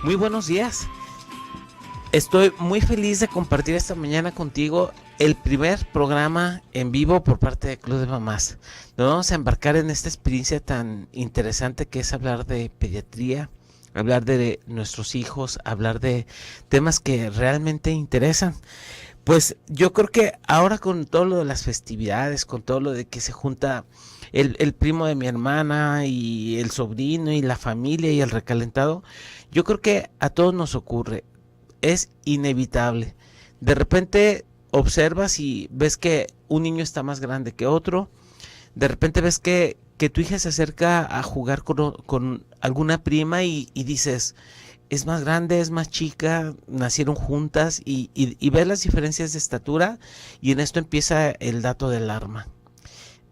Muy buenos días. Estoy muy feliz de compartir esta mañana contigo el primer programa en vivo por parte de Club de Mamás. Nos vamos a embarcar en esta experiencia tan interesante que es hablar de pediatría, hablar de nuestros hijos, hablar de temas que realmente interesan. Pues yo creo que ahora con todo lo de las festividades, con todo lo de que se junta el primo de mi hermana y el sobrino y la familia y el recalentado, yo creo que a todos nos ocurre, es inevitable. De repente observas y ves que un niño está más grande que otro, de repente ves que tu hija se acerca a jugar con alguna prima y dices, es más grande, es más chica, nacieron juntas y ves las diferencias de estatura y en esto empieza el dato del alarma.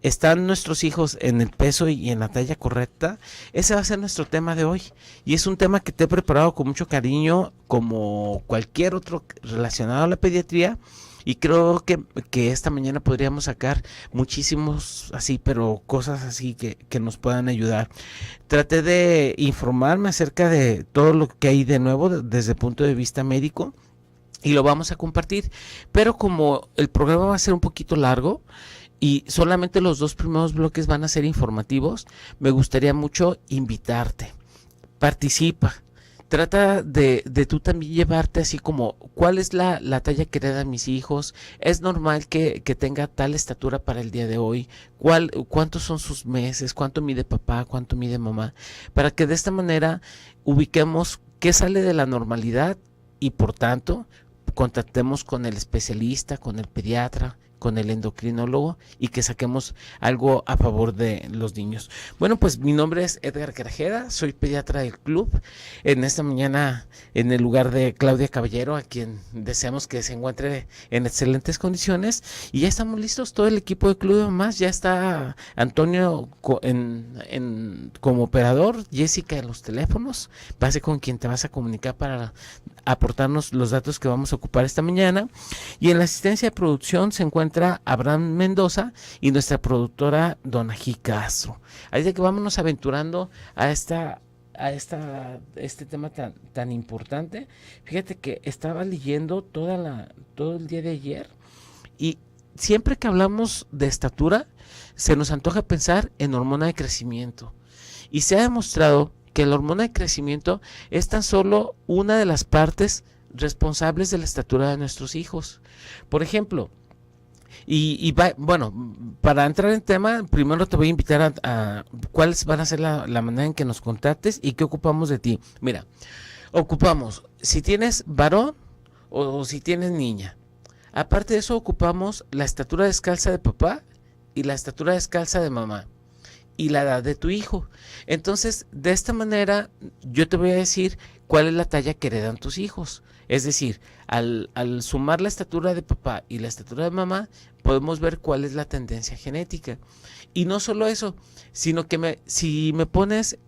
¿Están nuestros hijos en el peso y en la talla correcta? Ese va a ser nuestro tema de hoy. Y es un tema que te he preparado con mucho cariño, como cualquier otro relacionado a la pediatría. Y creo que esta mañana podríamos sacar muchísimos así, pero cosas así que nos puedan ayudar. Traté de informarme acerca de todo lo que hay de nuevo desde el punto de vista médico. Y lo vamos a compartir. Pero como el programa va a ser un poquito largo, y solamente los dos primeros bloques van a ser informativos, me gustaría mucho invitarte. Participa. Trata de tú también llevarte así como, ¿cuál es la talla que heredan mis hijos? ¿Es normal que tenga tal estatura para el día de hoy? ¿Cuántos son sus meses? ¿Cuánto mide papá? ¿Cuánto mide mamá? Para que de esta manera ubiquemos qué sale de la normalidad y por tanto contactemos con el especialista, con el pediatra, con el endocrinólogo y que saquemos algo a favor de los niños. Bueno, pues mi nombre es Edgar Grajeda, soy pediatra del club. En esta mañana en el lugar de Claudia Caballero, a quien deseamos que se encuentre en excelentes condiciones, y ya estamos listos, todo el equipo de Club de Mamás, ya está Antonio como operador, Jessica en los teléfonos, va a ser con quien te vas a comunicar para aportarnos los datos que vamos a ocupar esta mañana, y en la asistencia de producción se encuentra Abraham Mendoza y nuestra productora Donají Castro. Así de que vámonos aventurando a este tema tan importante. Fíjate que estaba leyendo todo el día de ayer y siempre que hablamos de estatura se nos antoja pensar en hormona de crecimiento, y se ha demostrado que la hormona de crecimiento es tan solo una de las partes responsables de la estatura de nuestros hijos. Por ejemplo, bueno, para entrar en tema, primero te voy a invitar a cuáles van a ser la manera en que nos contactes y qué ocupamos de ti. Mira, ocupamos si tienes varón o si tienes niña. Aparte de eso, ocupamos la estatura descalza de papá y la estatura descalza de mamá y la edad de tu hijo. Entonces, de esta manera, yo te voy a decir cuál es la talla que heredan tus hijos. Es decir, al sumar la estatura de papá y la estatura de mamá, podemos ver cuál es la tendencia genética. Y no solo eso, sino que si me pones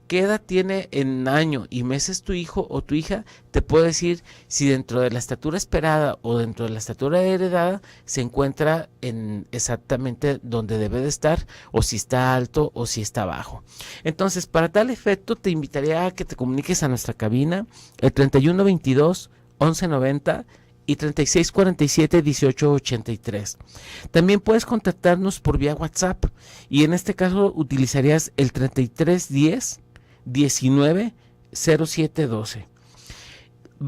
qué edad tiene en año y meses tu hijo o tu hija, te puedo decir si dentro de la estatura esperada o dentro de la estatura heredada se encuentra en exactamente donde debe de estar, o si está alto o si está bajo. Entonces, para tal efecto, te invitaría a que te comuniques a nuestra cabina, el 3122 1190 y 3647-1883. También puedes contactarnos por vía WhatsApp, y en este caso utilizarías el 3310 19 0712.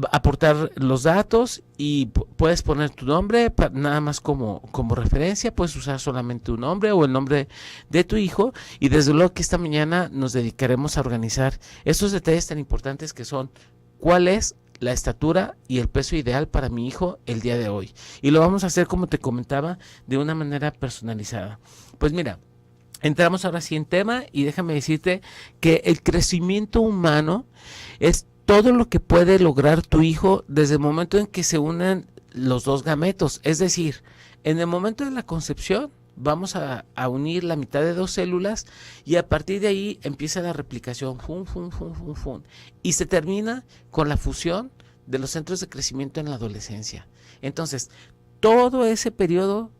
Aportar los datos y puedes poner tu nombre nada más como referencia. Puedes usar solamente un nombre o el nombre de tu hijo, y desde luego que esta mañana nos dedicaremos a organizar estos detalles tan importantes que son cuál es la estatura y el peso ideal para mi hijo el día de hoy, y lo vamos a hacer, como te comentaba, de una manera personalizada. Pues mira, entramos ahora sí en tema, y déjame decirte que el crecimiento humano es todo lo que puede lograr tu hijo desde el momento en que se unen los dos gametos. Es decir, en el momento de la concepción vamos a unir la mitad de dos células, y a partir de ahí empieza la replicación, y se termina con la fusión de los centros de crecimiento en la adolescencia. Entonces, todo ese periodo,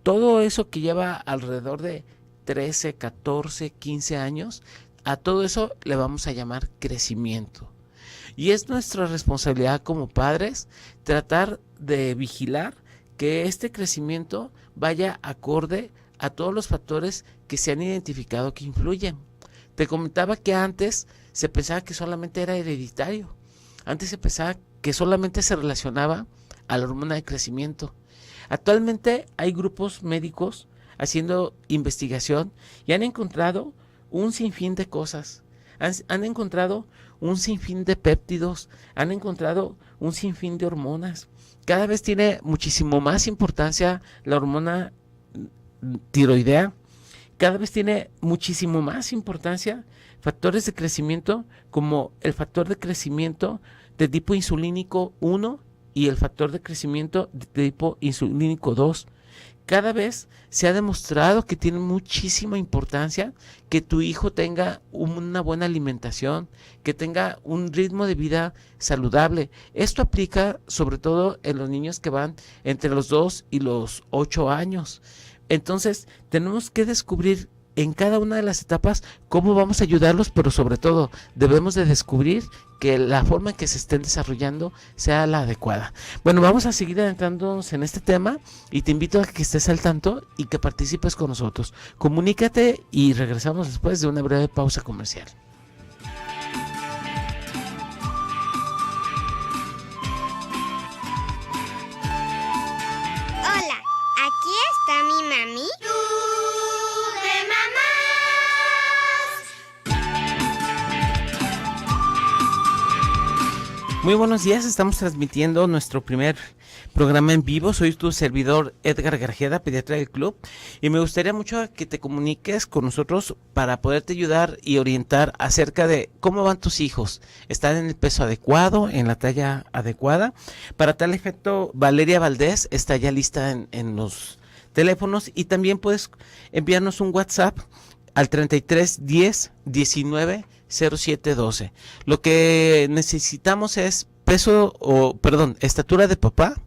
todo eso que lleva alrededor de 13, 14, 15 años, a todo eso le vamos a llamar crecimiento. Y es nuestra responsabilidad como padres tratar de vigilar que este crecimiento vaya acorde a todos los factores que se han identificado que influyen. Te comentaba que antes se pensaba que solamente era hereditario. Antes se pensaba que solamente se relacionaba a la hormona de crecimiento. Actualmente hay grupos médicos haciendo investigación y han encontrado un sinfín de cosas. Han encontrado un sinfín de péptidos, han encontrado un sinfín de hormonas. Cada vez tiene muchísimo más importancia la hormona tiroidea. Cada vez tiene muchísimo más importancia factores de crecimiento como el factor de crecimiento de tipo insulínico 1 y el factor de crecimiento de tipo insulínico 2. Cada vez se ha demostrado que tiene muchísima importancia que tu hijo tenga una buena alimentación, que tenga un ritmo de vida saludable. Esto aplica sobre todo en los niños que van entre los 2 y los 8 años. Entonces, tenemos que descubrir en cada una de las etapas cómo vamos a ayudarlos, pero sobre todo debemos de descubrir que la forma en que se estén desarrollando sea la adecuada. Bueno, vamos a seguir adentrándonos en este tema y te invito a que estés al tanto y que participes con nosotros. Comunícate y regresamos después de una breve pausa comercial. Hola, aquí está mi mami. Muy buenos días, estamos transmitiendo nuestro primer programa en vivo. Soy tu servidor Edgar Garjeda, pediatra del club, y me gustaría mucho que te comuniques con nosotros para poderte ayudar y orientar acerca de cómo van tus hijos. ¿Están en el peso adecuado, en la talla adecuada? Para tal efecto, Valeria Valdés está ya lista en los teléfonos y también puedes enviarnos un WhatsApp al 33 10 19 07 12. Lo que necesitamos es estatura de papá,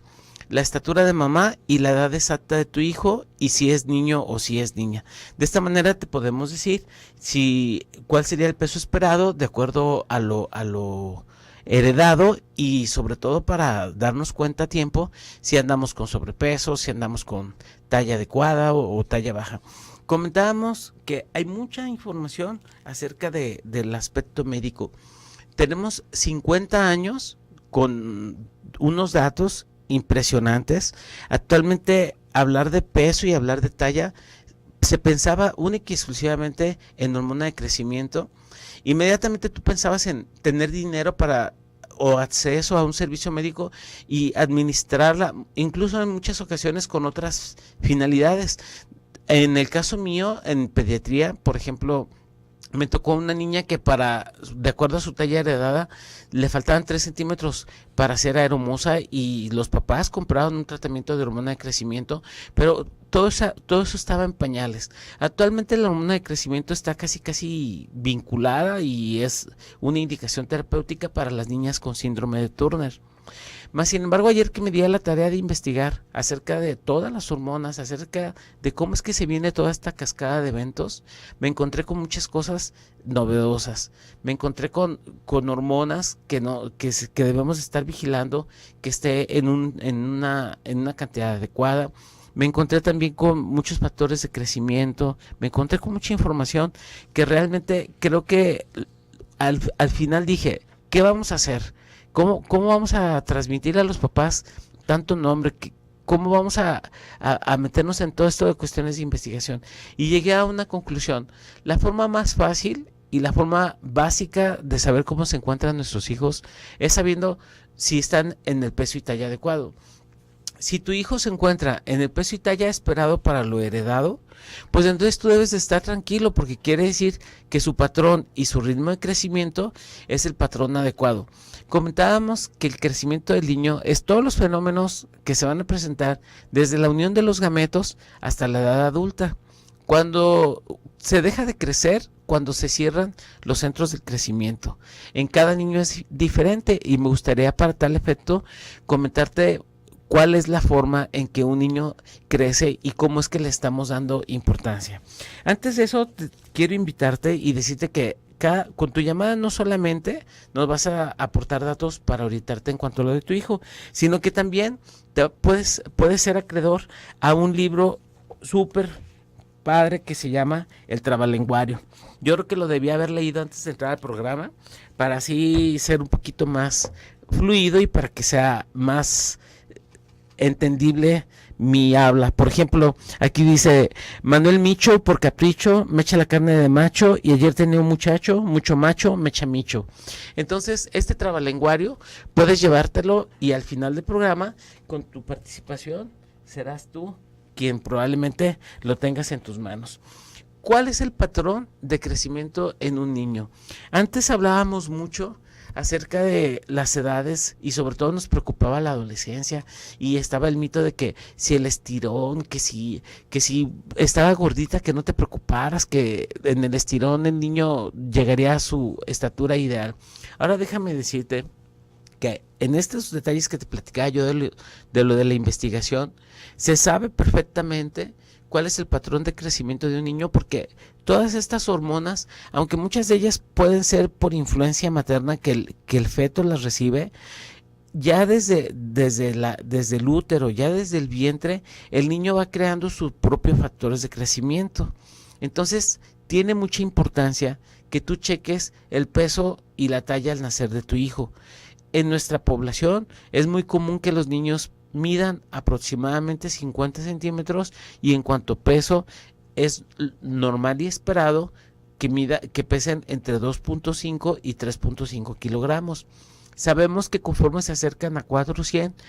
la estatura de mamá y la edad exacta de tu hijo y si es niño o si es niña. De esta manera te podemos decir cuál sería el peso esperado de acuerdo a lo heredado y sobre todo para darnos cuenta a tiempo si andamos con sobrepeso, si andamos con talla adecuada o talla baja. Comentábamos que hay mucha información acerca del aspecto médico. Tenemos 50 años con unos datos impresionantes. Actualmente hablar de peso y hablar de talla se pensaba única y exclusivamente en hormona de crecimiento. Inmediatamente tú pensabas en tener dinero o acceso a un servicio médico y administrarla, incluso en muchas ocasiones con otras finalidades. En el caso mío, en pediatría, por ejemplo, me tocó una niña que de acuerdo a su talla heredada, le faltaban 3 centímetros para ser aeromosa y los papás compraban un tratamiento de hormona de crecimiento, pero todo eso estaba en pañales. Actualmente la hormona de crecimiento está casi vinculada y es una indicación terapéutica para las niñas con síndrome de Turner. Más sin embargo, ayer que me di a la tarea de investigar acerca de todas las hormonas, acerca de cómo es que se viene toda esta cascada de eventos, me encontré con muchas cosas novedosas. Me encontré con hormonas que debemos estar vigilando, que esté en una cantidad adecuada. Me encontré también con muchos factores de crecimiento, me encontré con mucha información que realmente creo que al final dije, ¿qué vamos a hacer? ¿Cómo vamos a transmitir a los papás tanto nombre? ¿Cómo vamos a meternos en todo esto de cuestiones de investigación? Y llegué a una conclusión. La forma más fácil y la forma básica de saber cómo se encuentran nuestros hijos es sabiendo si están en el peso y talla adecuado. Si tu hijo se encuentra en el peso y talla esperado para lo heredado, pues entonces tú debes de estar tranquilo porque quiere decir que su patrón y su ritmo de crecimiento es el patrón adecuado. Comentábamos que el crecimiento del niño es todos los fenómenos que se van a presentar desde la unión de los gametos hasta la edad adulta. Cuando se deja de crecer, cuando se cierran los centros del crecimiento. En cada niño es diferente y me gustaría para tal efecto comentarte cuál es la forma en que un niño crece y cómo es que le estamos dando importancia. Antes de eso, quiero invitarte y decirte que con tu llamada no solamente nos vas a aportar datos para orientarte en cuanto a lo de tu hijo, sino que también puedes ser acreedor a un libro súper padre que se llama El Trabalenguario. Yo creo que lo debía haber leído antes de entrar al programa para así ser un poquito más fluido y para que sea más entendible mi habla. Por ejemplo, aquí dice: Manuel Micho, por capricho, me echa la carne de macho, y ayer tenía un muchacho, mucho macho, me echa micho. Entonces, este trabalenguario puedes llevártelo y al final del programa, con tu participación, serás tú quien probablemente lo tengas en tus manos. ¿Cuál es el patrón de crecimiento en un niño? Antes hablábamos mucho acerca de las edades y sobre todo nos preocupaba la adolescencia, y estaba el mito de que si el estirón, que si estaba gordita, que no te preocuparas, que en el estirón el niño llegaría a su estatura ideal. Ahora déjame decirte que en estos detalles que te platicaba yo de lo de la investigación, se sabe perfectamente cuál es el patrón de crecimiento de un niño, porque todas estas hormonas, aunque muchas de ellas pueden ser por influencia materna que el feto las recibe, ya desde el útero, ya desde el vientre, el niño va creando sus propios factores de crecimiento. Entonces, tiene mucha importancia que tú cheques el peso y la talla al nacer de tu hijo. En nuestra población es muy común que los niños midan aproximadamente 50 centímetros, y en cuanto a peso es normal y esperado que pesen entre 2.5 y 3.5 kilogramos. Sabemos que conforme se acercan a 400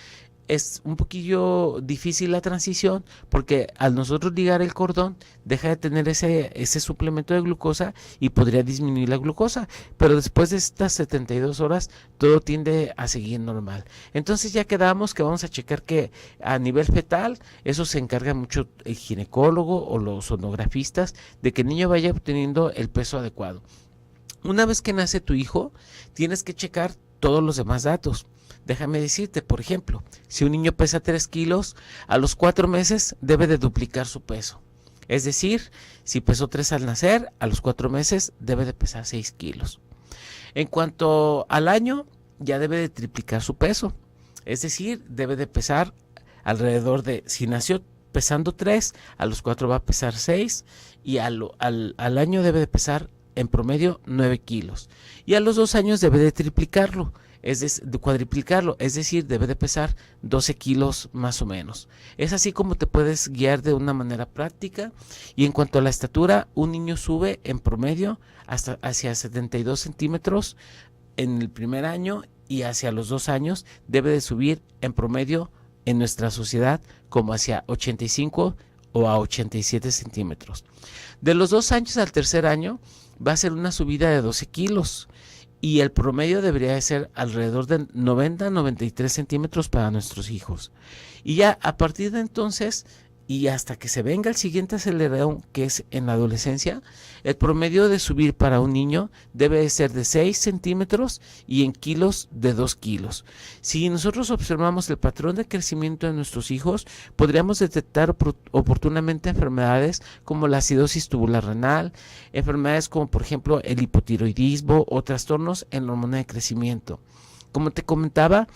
es un poquillo difícil la transición, porque al nosotros ligar el cordón deja de tener ese suplemento de glucosa y podría disminuir la glucosa, pero después de estas 72 horas todo tiende a seguir normal. Entonces ya quedamos que vamos a checar que a nivel fetal, eso se encarga mucho el ginecólogo o los sonografistas, de que el niño vaya obteniendo el peso adecuado. Una vez que nace tu hijo, tienes que checar todos los demás datos. Déjame decirte, por ejemplo, si un niño pesa 3 kilos, a los 4 meses debe de duplicar su peso. Es decir, si pesó 3 al nacer, a los 4 meses debe de pesar 6 kilos. En cuanto al año, ya debe de triplicar su peso. Es decir, debe de pesar alrededor de, si nació pesando 3, a los 4 va a pesar 6, y al año debe de pesar en promedio 9 kilos. Y a los 2 años debe de triplicarlo, de cuadriplicarlo, es decir, debe de pesar 12 kilos más o menos. Es así como te puedes guiar de una manera práctica. Y en cuanto a la estatura, un niño sube en promedio hasta hacia 72 centímetros en el primer año, y hacia los 2 años debe de subir en promedio en nuestra sociedad como hacia 85 o a 87 centímetros. De los 2 años al tercer año va a ser una subida de 12 kilos. Y el promedio debería de ser alrededor de 90-93 centímetros para nuestros hijos. Y ya a partir de entonces, y hasta que se venga el siguiente acelerón, que es en la adolescencia, el promedio de subir para un niño debe de ser de 6 centímetros y en kilos de 2 kilos. Si nosotros observamos el patrón de crecimiento de nuestros hijos, podríamos detectar oportunamente enfermedades como la acidosis tubular renal, enfermedades como por ejemplo el hipotiroidismo o trastornos en la hormona de crecimiento. Como te comentaba,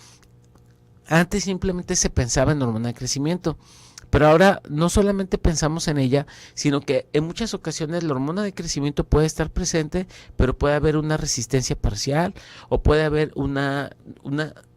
antes simplemente se pensaba en hormona de crecimiento, pero ahora no solamente pensamos en ella, sino que en muchas ocasiones la hormona de crecimiento puede estar presente, pero puede haber una resistencia parcial, o puede haber una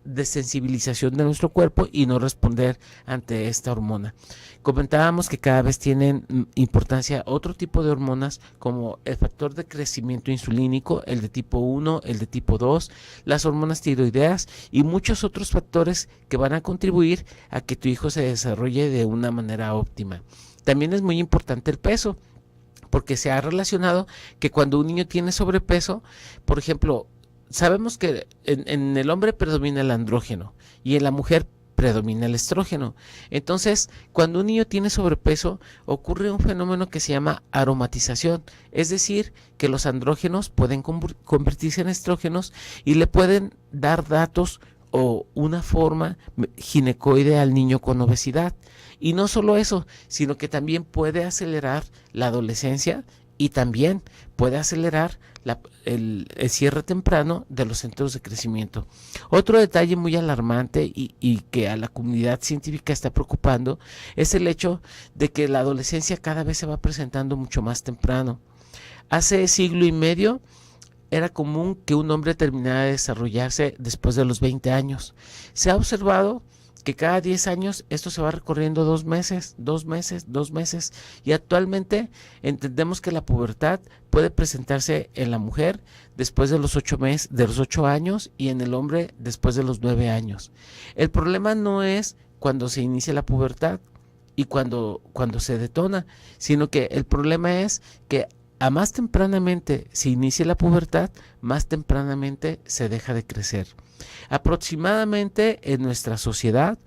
desensibilización de nuestro cuerpo y no responder ante esta hormona. Comentábamos que cada vez tienen importancia otro tipo de hormonas, como el factor de crecimiento insulínico, el de tipo 1, el de tipo 2, las hormonas tiroideas y muchos otros factores que van a contribuir a que tu hijo se desarrolle de una manera óptima. También es muy importante el peso, porque se ha relacionado que cuando un niño tiene sobrepeso, por ejemplo, sabemos que en el hombre predomina el andrógeno y en la mujer predomina el estrógeno. Entonces, cuando un niño tiene sobrepeso, ocurre un fenómeno que se llama aromatización, es decir, que los andrógenos pueden convertirse en estrógenos y le pueden dar datos o una forma ginecoide al niño con obesidad. Y no solo eso, sino que también puede acelerar la adolescencia y también puede acelerar el cierre temprano de los centros de crecimiento. Otro detalle muy alarmante y que a la comunidad científica está preocupando es el hecho de que la adolescencia cada vez se va presentando mucho más temprano. Hace siglo y medio era común que un hombre terminara de desarrollarse después de los 20 años. Se ha observado que cada 10 años esto se va recorriendo 2 meses, 2 meses, 2 meses, y actualmente entendemos que la pubertad puede presentarse en la mujer después de los 8 años y en el hombre después de los 9 años. El problema no es cuando se inicia la pubertad y cuando se detona, sino que el problema es que a más tempranamente se inicia la pubertad, más tempranamente se deja de crecer. Aproximadamente en nuestra sociedad,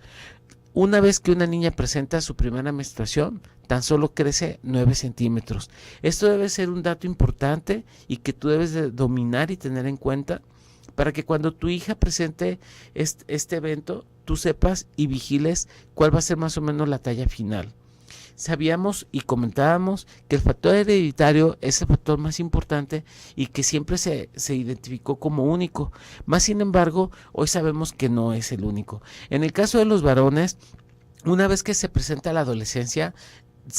una vez que una niña presenta su primera menstruación, tan solo crece 9 centímetros. Esto debe ser un dato importante y que tú debes de dominar y tener en cuenta para que cuando tu hija presente este evento, tú sepas y vigiles cuál va a ser más o menos la talla final. Sabíamos y comentábamos que el factor hereditario es el factor más importante y que siempre se identificó como único. Más sin embargo, hoy sabemos que no es el único. En el caso de los varones, una vez que se presenta la adolescencia,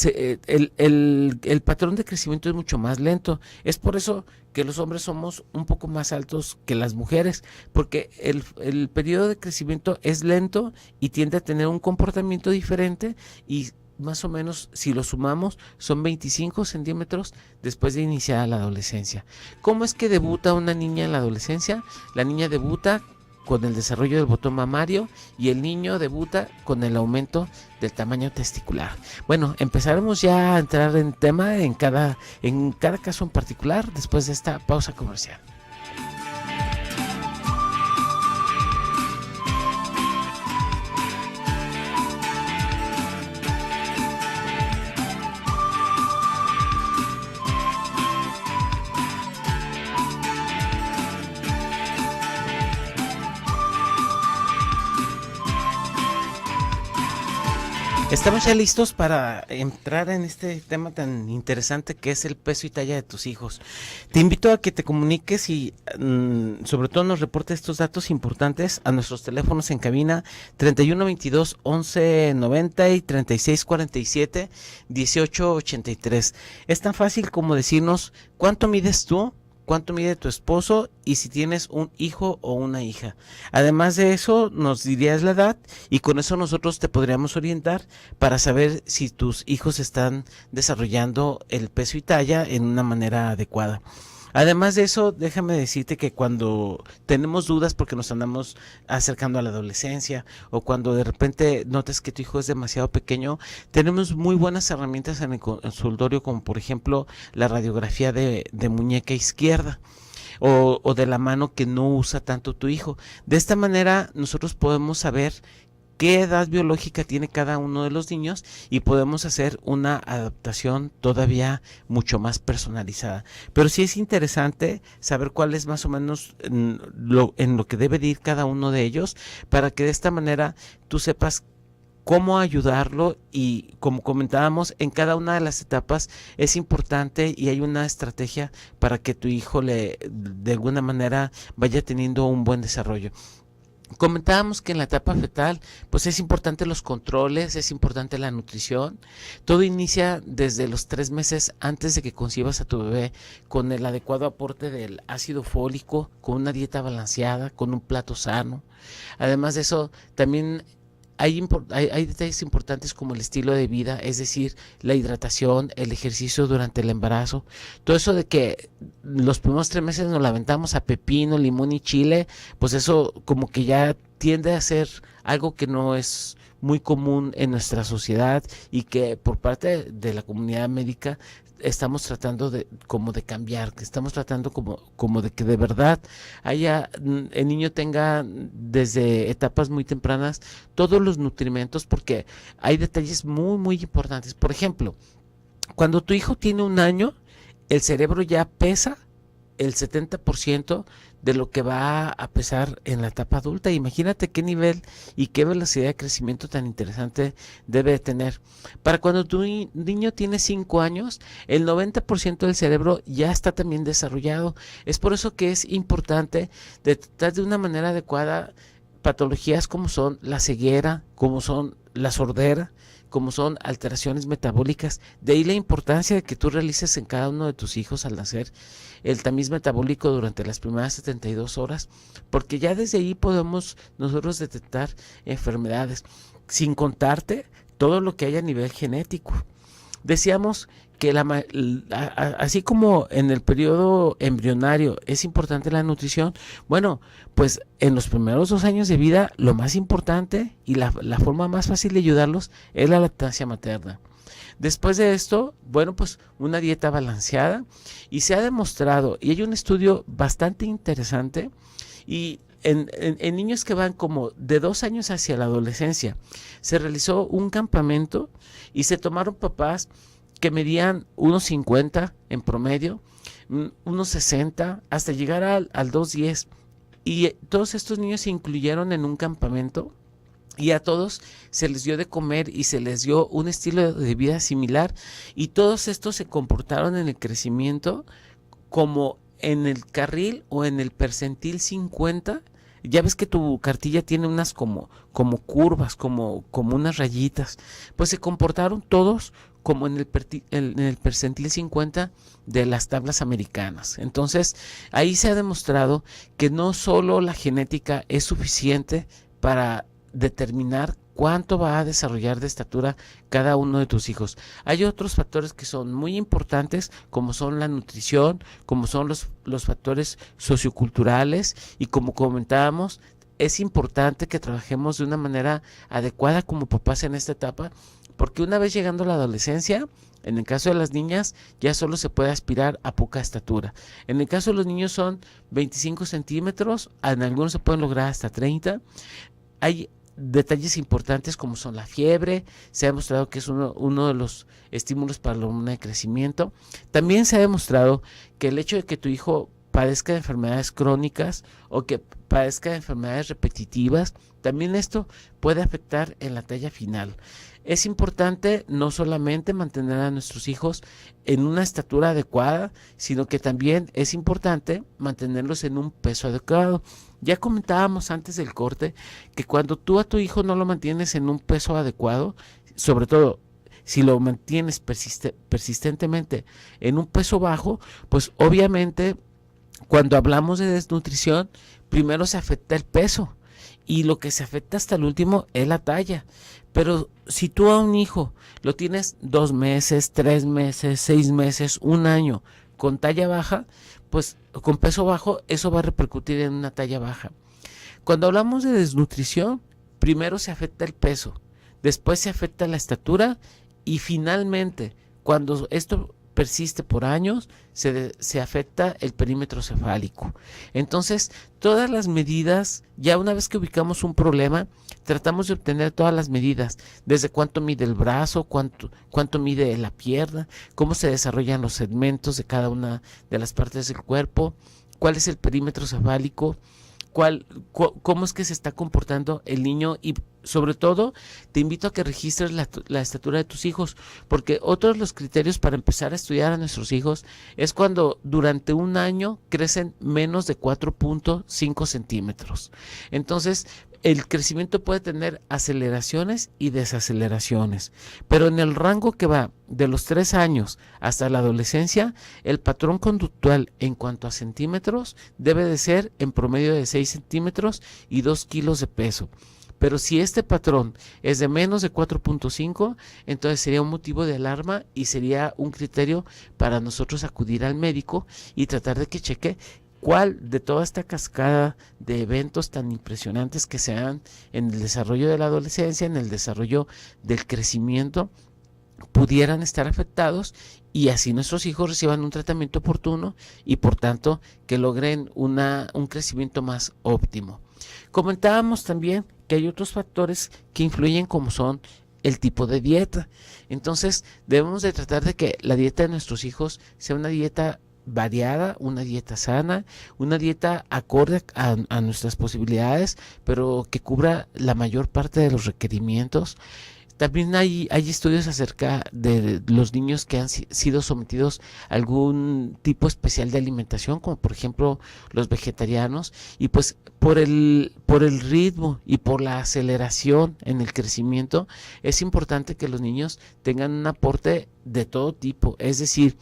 el patrón de crecimiento es mucho más lento. Es por eso que los hombres somos un poco más altos que las mujeres, porque el periodo de crecimiento es lento y tiende a tener un comportamiento diferente, y más o menos, si lo sumamos, son 25 centímetros después de iniciar la adolescencia. ¿Cómo es que debuta una niña en la adolescencia? La niña debuta con el desarrollo del botón mamario y el niño debuta con el aumento del tamaño testicular. Bueno, empezaremos ya a entrar en tema en cada caso en particular después de esta pausa comercial. Estamos ya listos para entrar en este tema tan interesante que es el peso y talla de tus hijos. Te invito a que te comuniques y sobre todo nos reportes estos datos importantes a nuestros teléfonos en cabina 31 22 11 90 y 36 47 18 83. Es tan fácil como decirnos cuánto mides tú, cuánto mide tu esposo y si tienes un hijo o una hija. Además de eso, nos dirías la edad y con eso nosotros te podríamos orientar para saber si tus hijos están desarrollando el peso y talla en una manera adecuada. Además de eso, déjame decirte que cuando tenemos dudas porque nos andamos acercando a la adolescencia o cuando de repente notas que tu hijo es demasiado pequeño, tenemos muy buenas herramientas en el consultorio, como por ejemplo la radiografía de muñeca izquierda o de la mano que no usa tanto tu hijo. De esta manera nosotros podemos saber qué edad biológica tiene cada uno de los niños y podemos hacer una adaptación todavía mucho más personalizada. Pero sí es interesante saber cuál es más o menos en lo que debe de ir cada uno de ellos, para que de esta manera tú sepas cómo ayudarlo, y como comentábamos, en cada una de las etapas es importante y hay una estrategia para que tu hijo de alguna manera vaya teniendo un buen desarrollo. Comentábamos que en la etapa fetal pues es importante los controles, es importante la nutrición. Todo inicia desde los 3 meses antes de que concibas a tu bebé, con el adecuado aporte del ácido fólico, con una dieta balanceada, con un plato sano. Además de eso, también hay detalles importantes como el estilo de vida, es decir, la hidratación, el ejercicio durante el embarazo. Todo eso de que los primeros 3 meses nos la aventamos a pepino, limón y chile, pues eso como que ya tiende a ser algo que no es muy común en nuestra sociedad y que por parte de la comunidad médica estamos tratando de cambiar, que estamos tratando como de que de verdad el niño tenga desde etapas muy tempranas todos los nutrimentos, porque hay detalles muy muy importantes. Por ejemplo, cuando tu hijo tiene 1 año, el cerebro ya pesa el 70% de lo que va a pesar en la etapa adulta. Imagínate qué nivel y qué velocidad de crecimiento tan interesante debe de tener. Para cuando tu niño tiene 5 años, el 90% del cerebro ya está también desarrollado. Es por eso que es importante detectar de una manera adecuada patologías como son la ceguera, como son la sordera, como son alteraciones metabólicas. De ahí la importancia de que tú realices en cada uno de tus hijos al nacer el tamiz metabólico durante las primeras 72 horas, porque ya desde ahí podemos nosotros detectar enfermedades, sin contarte todo lo que hay a nivel genético. Decíamos que así como en el periodo embrionario es importante la nutrición, bueno, pues en los primeros 2 años de vida lo más importante y la forma más fácil de ayudarlos es la lactancia materna. Después de esto, bueno, pues una dieta balanceada, y se ha demostrado, y hay un estudio bastante interesante, y en niños que van como de 2 años hacia la adolescencia, se realizó un campamento y se tomaron papás que medían 1.50 en promedio, 1.60, hasta llegar al 2.10. Y todos estos niños se incluyeron en un campamento y a todos se les dio de comer y se les dio un estilo de vida similar, y todos estos se comportaron en el crecimiento como en el carril o en el percentil 50. Ya ves que tu cartilla tiene unas como curvas, como unas rayitas. Pues se comportaron todos como en el percentil 50 de las tablas americanas. Entonces, ahí se ha demostrado que no solo la genética es suficiente para determinar cuánto va a desarrollar de estatura cada uno de tus hijos. Hay otros factores que son muy importantes, como son la nutrición, como son los factores socioculturales, y como comentábamos, es importante que trabajemos de una manera adecuada como papás en esta etapa, porque una vez llegando a la adolescencia, en el caso de las niñas, ya solo se puede aspirar a poca estatura. En el caso de los niños son 25 centímetros, en algunos se pueden lograr hasta 30. Hay detalles importantes como son la fiebre, se ha demostrado que es uno de los estímulos para la hormona de crecimiento. También se ha demostrado que el hecho de que tu hijo padezca de enfermedades crónicas o que padezca de enfermedades repetitivas, también esto puede afectar en la talla final. Es importante no solamente mantener a nuestros hijos en una estatura adecuada, sino que también es importante mantenerlos en un peso adecuado. Ya comentábamos antes del corte que cuando tú a tu hijo no lo mantienes en un peso adecuado, sobre todo si lo mantienes persistentemente en un peso bajo, pues obviamente cuando hablamos de desnutrición, primero se afecta el peso, y lo que se afecta hasta el último es la talla. Pero si tú a un hijo lo tienes 2 meses, 3 meses, 6 meses, 1 año con talla baja, pues con peso bajo, eso va a repercutir en una talla baja. Cuando hablamos de desnutrición, primero se afecta el peso, después se afecta la estatura, y finalmente, cuando esto persiste por años, se afecta el perímetro cefálico. Entonces, todas las medidas, ya una vez que ubicamos un problema, tratamos de obtener todas las medidas, desde cuánto mide el brazo, cuánto mide la pierna, cómo se desarrollan los segmentos de cada una de las partes del cuerpo, cuál es el perímetro cefálico, cómo es que se está comportando el niño, y sobre todo te invito a que registres la estatura de tus hijos, porque otro de los criterios para empezar a estudiar a nuestros hijos es cuando durante 1 año crecen menos de 4.5 centímetros. Entonces, el crecimiento puede tener aceleraciones y desaceleraciones, pero en el rango que va de los 3 años hasta la adolescencia, el patrón conductual en cuanto a centímetros debe de ser en promedio de 6 centímetros y 2 kilos de peso. Pero si este patrón es de menos de 4.5, entonces sería un motivo de alarma y sería un criterio para nosotros acudir al médico y tratar de que cheque cuál de toda esta cascada de eventos tan impresionantes que se dan en el desarrollo de la adolescencia, en el desarrollo del crecimiento, pudieran estar afectados, y así nuestros hijos reciban un tratamiento oportuno y por tanto que logren un crecimiento más óptimo. Comentábamos también que hay otros factores que influyen, como son el tipo de dieta. Entonces debemos de tratar de que la dieta de nuestros hijos sea una dieta variada, una dieta sana, una dieta acorde a nuestras posibilidades, pero que cubra la mayor parte de los requerimientos. También hay estudios acerca de los niños que han sido sometidos a algún tipo especial de alimentación, como por ejemplo los vegetarianos, y pues por el ritmo y por la aceleración en el crecimiento, es importante que los niños tengan un aporte de todo tipo, es decir,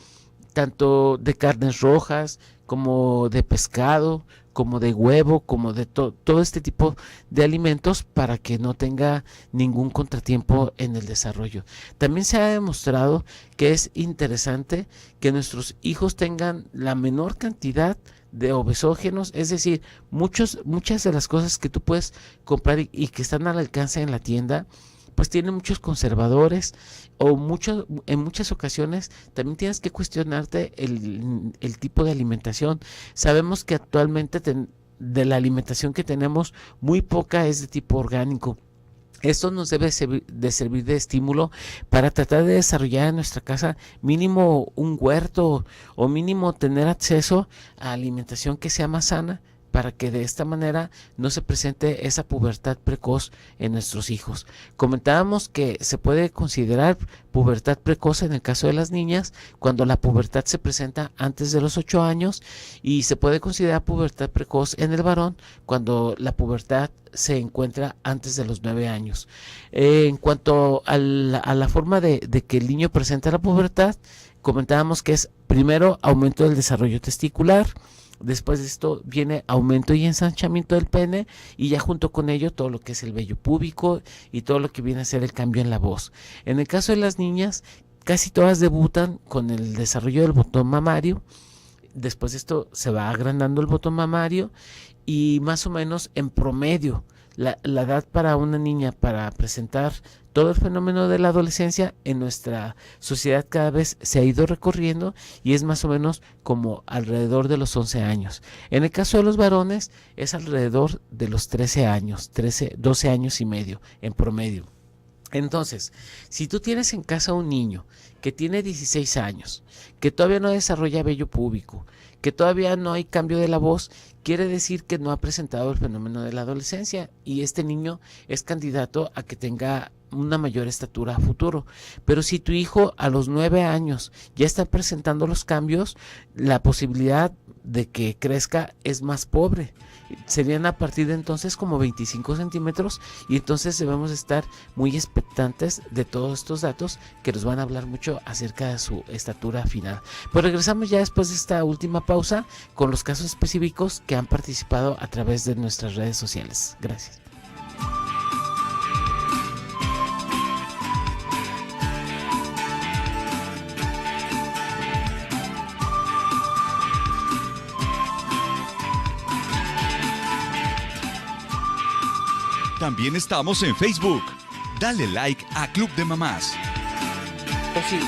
tanto de carnes rojas como de pescado, como de huevo, como de todo este tipo de alimentos para que no tenga ningún contratiempo en el desarrollo. También se ha demostrado que es interesante que nuestros hijos tengan la menor cantidad de obesógenos, es decir, muchas de las cosas que tú puedes comprar y que están al alcance en la tienda, pues tiene muchos conservadores en muchas ocasiones también tienes que cuestionarte el tipo de alimentación. Sabemos que actualmente de la alimentación que tenemos, muy poca es de tipo orgánico. Esto nos debe servir de estímulo para tratar de desarrollar en nuestra casa mínimo un huerto o mínimo tener acceso a alimentación que sea más sana, para que de esta manera no se presente esa pubertad precoz en nuestros hijos. Comentábamos que se puede considerar pubertad precoz en el caso de las niñas cuando la pubertad se presenta antes de los 8 años y se puede considerar pubertad precoz en el varón cuando la pubertad se encuentra antes de los 9 años. En cuanto a la forma de que el niño presenta la pubertad, comentábamos que es primero aumento del desarrollo testicular. Después de esto viene aumento y ensanchamiento del pene y ya junto con ello todo lo que es el vello púbico y todo lo que viene a ser el cambio en la voz. En el caso de las niñas, casi todas debutan con el desarrollo del botón mamario. Después de esto se va agrandando el botón mamario y más o menos en promedio la edad para una niña para presentar todo el fenómeno de la adolescencia en nuestra sociedad cada vez se ha ido recorriendo y es más o menos como alrededor de los 11 años. En el caso de los varones es alrededor de los 13 años, 12 años y medio en promedio. Entonces, si tú tienes en casa un niño que tiene 16 años, que todavía no desarrolla vello púbico, que todavía no hay cambio de la voz, quiere decir que no ha presentado el fenómeno de la adolescencia y este niño es candidato a que tenga una mayor estatura a futuro. Pero si tu hijo a los 9 años ya está presentando los cambios, la posibilidad de que crezca es más pobre. Serían a partir de entonces como 25 centímetros y entonces debemos estar muy expectantes de todos estos datos que nos van a hablar mucho acerca de su estatura final. Pues regresamos ya después de esta última pausa con los casos específicos que han participado a través de nuestras redes sociales. Gracias. También estamos en Facebook. Dale like a Club de Mamás. Sí,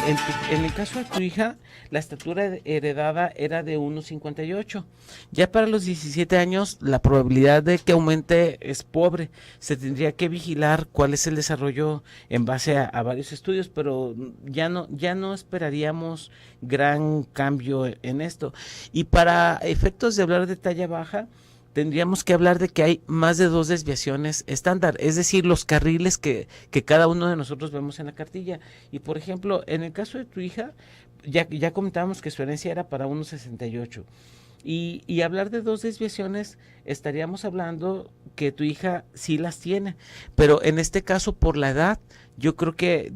en el caso de tu hija, la estatura heredada era de 1,58. Ya para los 17 años, la probabilidad de que aumente es pobre. Se tendría que vigilar cuál es el desarrollo en base a varios estudios, pero ya no esperaríamos gran cambio en esto. Y para efectos de hablar de talla baja, tendríamos que hablar de que hay más de 2 desviaciones estándar, es decir, los carriles que cada uno de nosotros vemos en la cartilla. Y por ejemplo, en el caso de tu hija, ya comentábamos que su herencia era para 1,68. Y hablar de 2 desviaciones, estaríamos hablando que tu hija sí las tiene, pero en este caso por la edad, yo creo que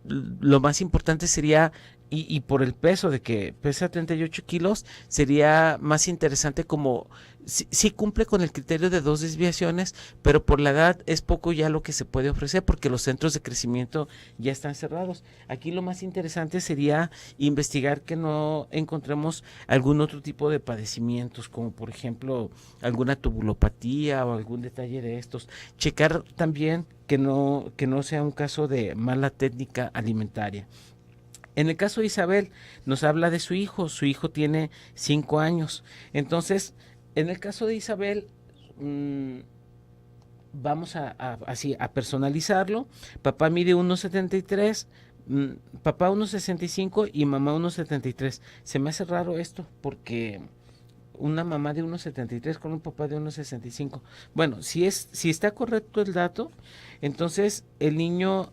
lo más importante sería, y por el peso de que pesa 38 kilos, sería más interesante como, sí cumple con el criterio de 2 desviaciones, pero por la edad es poco ya lo que se puede ofrecer porque los centros de crecimiento ya están cerrados. Aquí lo más interesante sería investigar que no encontremos algún otro tipo de padecimientos, como por ejemplo alguna tubulopatía o algún detalle de estos. Checar también que no sea un caso de mala técnica alimentaria. En el caso de Isabel, nos habla de su hijo tiene 5 años. Entonces, en el caso de Isabel, vamos así a personalizarlo. Papá mide 1,73, papá 1,65 y mamá 1,73. Se me hace raro esto porque una mamá de 1,73 con un papá de 1,65. Bueno, si está correcto el dato, entonces el niño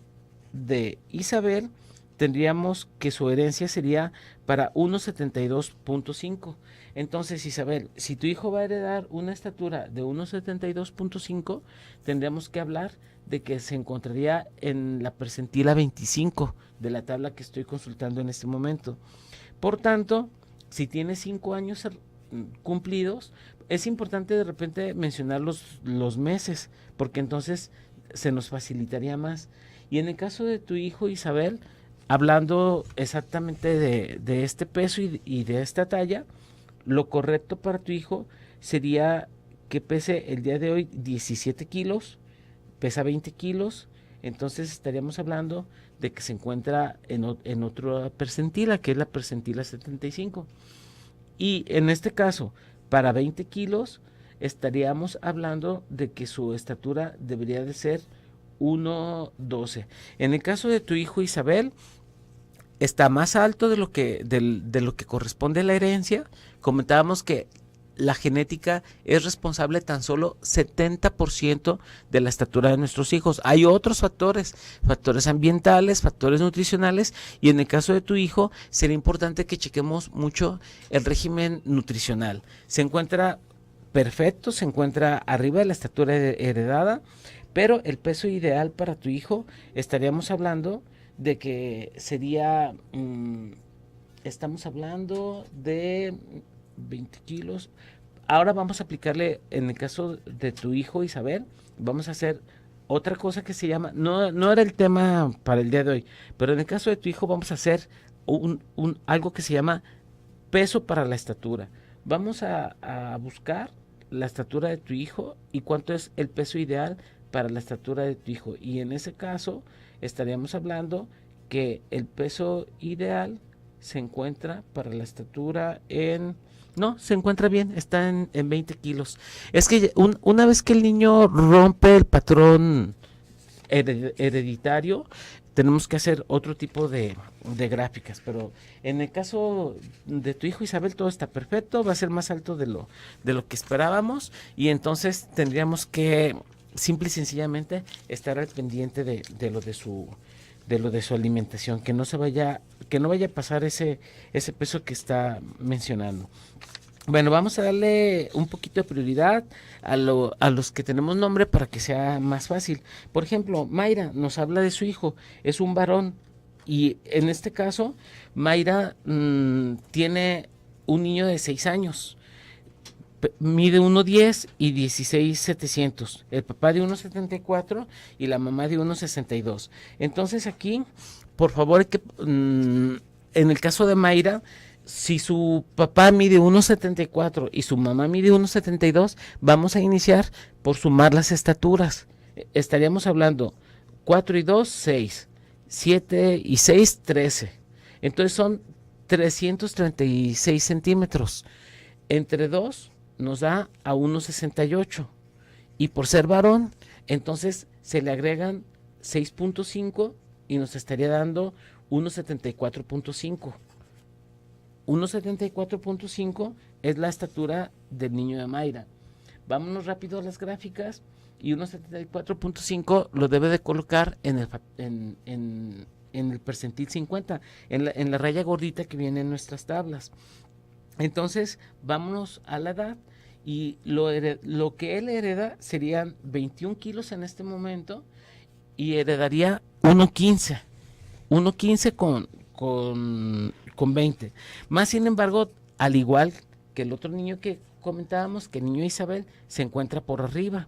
de Isabel tendríamos que su herencia sería para 1,72.5. Entonces, Isabel, si tu hijo va a heredar una estatura de 1,72.5, tendríamos que hablar de que se encontraría en la percentila 25 de la tabla que estoy consultando en este momento. Por tanto, si tiene 5 años cumplidos, es importante de repente mencionar los meses, porque entonces se nos facilitaría más. Y en el caso de tu hijo Isabel, hablando exactamente de este peso y de esta talla, lo correcto para tu hijo sería que pese el día de hoy 17 kilos, pesa 20 kilos, entonces estaríamos hablando de que se encuentra en otra percentila, que es la percentila 75. Y en este caso, para 20 kilos, estaríamos hablando de que su estatura debería de ser 1,12. En el caso de tu hijo Isabel, está más alto de lo que corresponde a la herencia. Comentábamos que la genética es responsable tan solo 70% de la estatura de nuestros hijos. Hay otros factores ambientales, factores nutricionales, y en el caso de tu hijo sería importante que chequemos mucho el régimen nutricional. Se encuentra perfecto, se encuentra arriba de la estatura heredada, pero el peso ideal para tu hijo estaríamos hablando de que sería, estamos hablando de 20 kilos. Ahora vamos a aplicarle, en el caso de tu hijo Isabel, vamos a hacer otra cosa que se llama, no era el tema para el día de hoy, pero en el caso de tu hijo vamos a hacer algo que se llama peso para la estatura. Vamos a buscar la estatura de tu hijo y cuánto es el peso ideal para la estatura de tu hijo. Y en ese caso estaríamos hablando que el peso ideal se encuentra para la estatura se encuentra bien, está en 20 kilos. Es que una vez que el niño rompe el patrón hereditario, tenemos que hacer otro tipo de gráficas, pero en el caso de tu hijo Isabel todo está perfecto, va a ser más alto de lo que esperábamos, y entonces tendríamos que simple y sencillamente estar al pendiente de lo de su alimentación, que no vaya a pasar ese peso que está mencionando. Bueno, vamos a darle un poquito de prioridad a los que tenemos nombre para que sea más fácil. Por ejemplo, Mayra nos habla de su hijo, es un varón, y en este caso Mayra tiene un niño de 6 años. Mide 1,10 y 16,700. El papá de 1,74 y la mamá de 1,62. Entonces aquí, por favor, en el caso de Mayra, si su papá mide 1,74 y su mamá mide 1,72, vamos a iniciar por sumar las estaturas. Estaríamos hablando 4 y 2, 6. 7 y 6, 13. Entonces son 336 centímetros. Entre 2 nos da a 1,68, y por ser varón, entonces se le agregan 6.5 y nos estaría dando 1,74.5. 1,74.5 es la estatura del niño de Mayra. Vámonos rápido a las gráficas, y 1,74.5 lo debe de colocar en el percentil 50, en la raya gordita que viene en nuestras tablas. Entonces, vámonos a la edad, y lo que él hereda serían 21 kilos en este momento, y heredaría 1,15 con 20. Más sin embargo, al igual que el otro niño que comentábamos, que el niño Isabel se encuentra por arriba.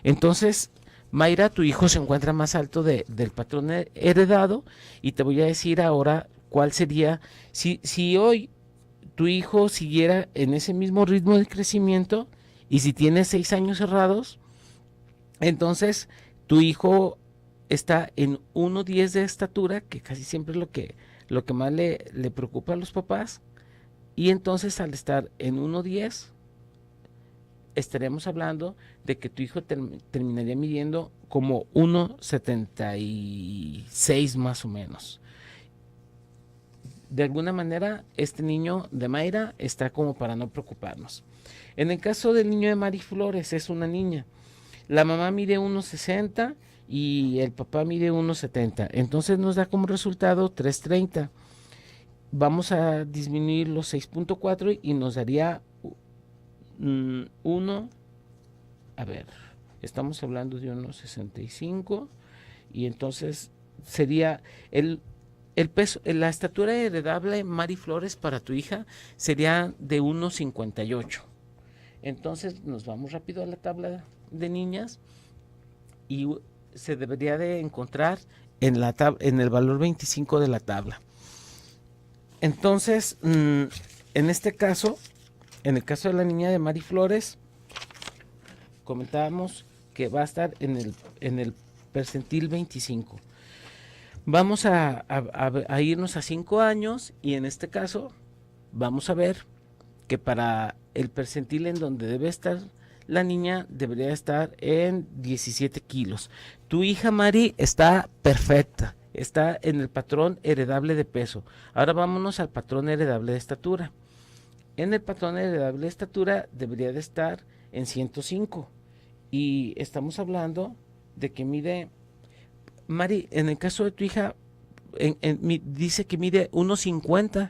Entonces, Mayra, tu hijo se encuentra más alto del patrón heredado, y te voy a decir ahora cuál sería, si hoy tu hijo siguiera en ese mismo ritmo de crecimiento, y si tiene 6 años cerrados, entonces tu hijo está en 1,10 de estatura, que casi siempre es lo que más le preocupa a los papás, y entonces al estar en 1,10 estaríamos hablando de que tu hijo terminaría midiendo como 1,76 más o menos. de alguna manera este niño de Mayra está como para no preocuparnos. En el caso del niño de Mari Flores, es una niña. La mamá mide 1.60 y el papá mide 1.70. Entonces nos da como resultado 3.30. Vamos a disminuir los 6.4 y nos daría 1. A ver, estamos hablando de 1.65 y entonces sería el peso, la estatura heredable, Mari Flores, para tu hija sería de 1.58. Entonces nos vamos rápido a la tabla de niñas y se debería de encontrar en el valor 25 de la tabla. Entonces, en este caso, en el caso de la niña de Mari Flores, comentábamos que va a estar en el percentil 25. Vamos a irnos a 5 años y en este caso vamos a ver que para el percentil en donde debe estar la niña debería estar en 17 kilos. Tu hija Mari está perfecta, está en el patrón heredable de peso. Ahora vámonos al patrón heredable de estatura. En el patrón heredable de estatura debería de estar en 105 y estamos hablando de que mide, Mari, en el caso de tu hija, dice que mide 1.50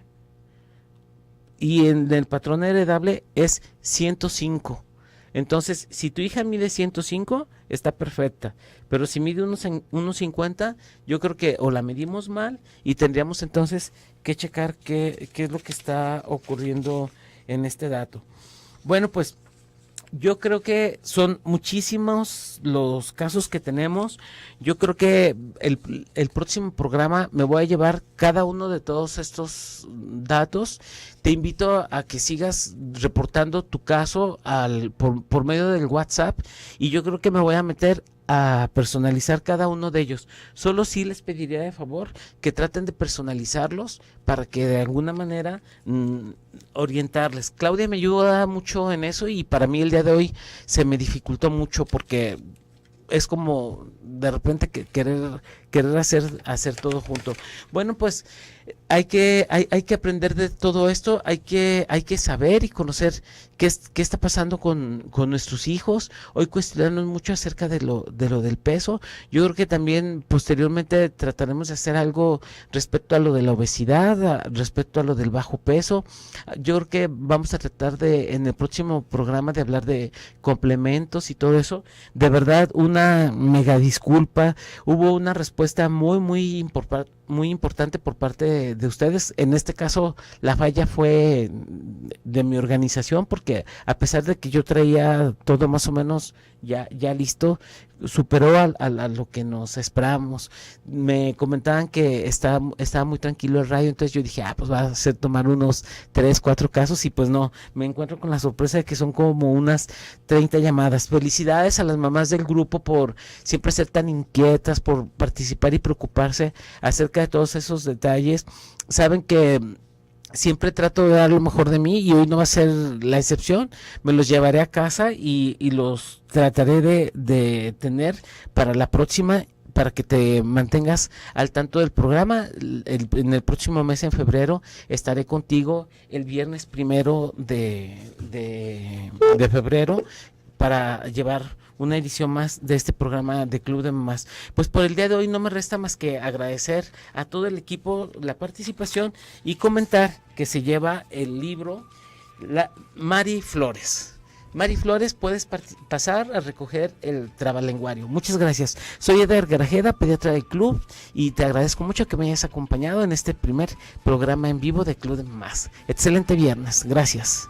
y en el patrón heredable es 105. Entonces, si tu hija mide 105, está perfecta. Pero si mide 1.50, yo creo que o la medimos mal y tendríamos entonces que checar qué es lo que está ocurriendo en este dato. Bueno, pues yo creo que son muchísimos los casos que tenemos. Yo creo que el próximo programa me voy a llevar cada uno de todos estos datos. Te invito a que sigas reportando tu caso por medio del WhatsApp y yo creo que me voy a meter a personalizar cada uno de ellos. Solo sí les pediría de favor que traten de personalizarlos para que de alguna manera orientarles. Claudia me ayuda mucho en eso y para mí el día de hoy se me dificultó mucho porque es como de repente querer hacer todo junto. Bueno, pues hay que aprender de todo esto, hay que saber y conocer qué está pasando con nuestros hijos. Hoy cuestionamos mucho acerca de lo del peso. Yo creo que también posteriormente trataremos de hacer algo respecto a lo de la obesidad, respecto a lo del bajo peso. Yo creo que vamos a tratar en el próximo programa de hablar de complementos y todo eso. De verdad, una mega disculpa. Hubo una respuesta muy importante por parte de ustedes. En este caso la falla fue de mi organización porque a pesar de que yo traía todo más o menos ya listo, superó a lo que nos esperábamos. Me comentaban que estaba muy tranquilo el radio, entonces yo dije, pues va a ser tomar unos 3-4 casos y pues no, me encuentro con la sorpresa de que son como unas 30 llamadas. Felicidades a las mamás del grupo por siempre ser tan inquietas, por participar y preocuparse acerca de todos esos detalles. Saben que siempre trato de dar lo mejor de mí y hoy no va a ser la excepción. Me los llevaré a casa y los trataré de tener para la próxima, para que te mantengas al tanto del programa. En el próximo mes, en febrero, estaré contigo el viernes 1 de febrero para llevar una edición más de este programa de Club de Mamás. Pues por el día de hoy no me resta más que agradecer a todo el equipo la participación y comentar que se lleva el libro Mari Flores. Mari Flores, puedes pasar a recoger el trabalenguario. Muchas gracias. Soy Eder Garajeda, pediatra del club, y te agradezco mucho que me hayas acompañado en este primer programa en vivo de Club de Mamás. Excelente viernes. Gracias.